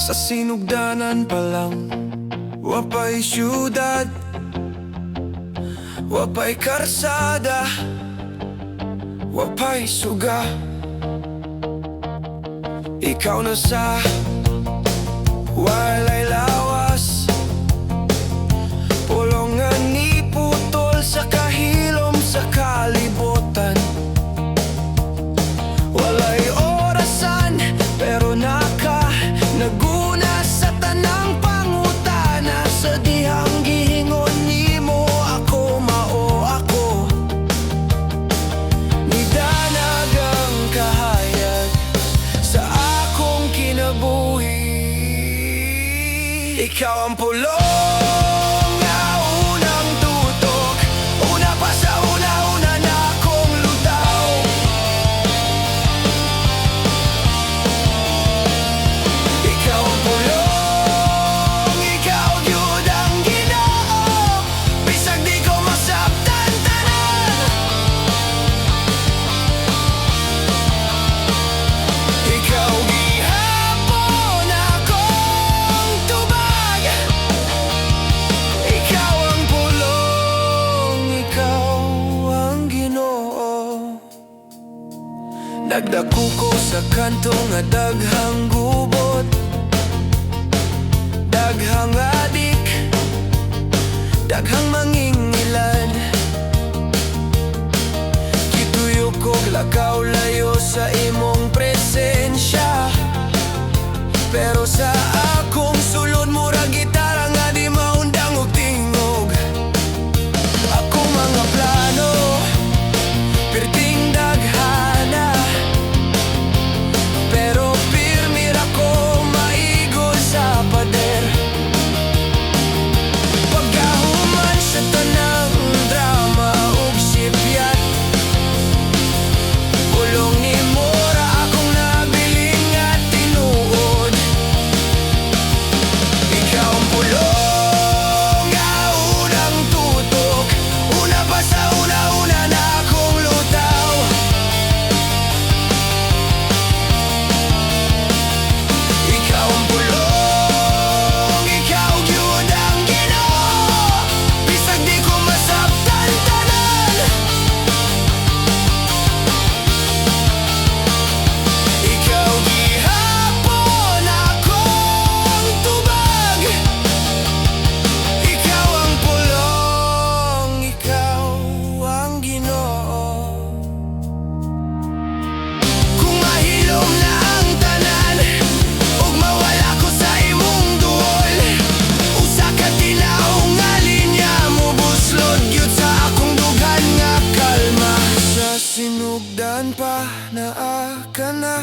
Sa sinugdanan pa lang, wapay syudad, wapay karsada, wapay suga. Ikaw na sa walay lawas, pulongan ni putol sa kahilom sa kalibutan. Walay orasan pero naguna sa tanang pangutana. Sa dihang gihingon nimo ako mao ako, nidanagang kahayag sa akong kinabuhi. Ikaw ang pulong nga unang tutok, una pa sa una-una na akong lutaw. Ikaw ang pulong, ikaw gyud ang Ginoo, bisag di ko masabtan tanan. Ikaw gihapon akong tubag, ikaw ang pulong, ikaw ang Ginoo. Nagdako ko sa kanto nga daghang gubot, daghang adik, daghang mangingilan. Gituyo ko lakaw layo sa imong presensya, pero sa akong sulod murag gitara nga di maundang og tingog. Akong mga plano perting daghana, pero pirmi ra ko maigol sa pader. Pagkahuman sa tanang drama ug sipyat, pulong ni mora akong nabiling at tinuod. Ikaw ang pulong nga unang tutok, una pa sa una-una na akong lutaw. Ikaw ang pulong, ikaw gyud ang Ginoo, bisag di ko masabtan tanan. Ikaw gihapon akong tubag, ikaw ang pulong, ikaw ang Ginoo. Kung mahilom na ang tanan ug mawala ko sa imong duol, usa ka tilaw nga linya mo buslot gyud sa akong dughan nga kalma. Sa sinugdan pa naa ka na,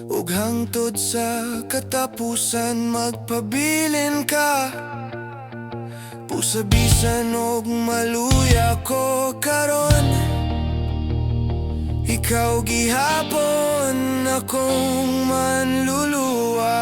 ug hangtod sa katapusan magpabilin ka. Pusabisan og maluya ko karon, ikaw gihapon akong manluluwa.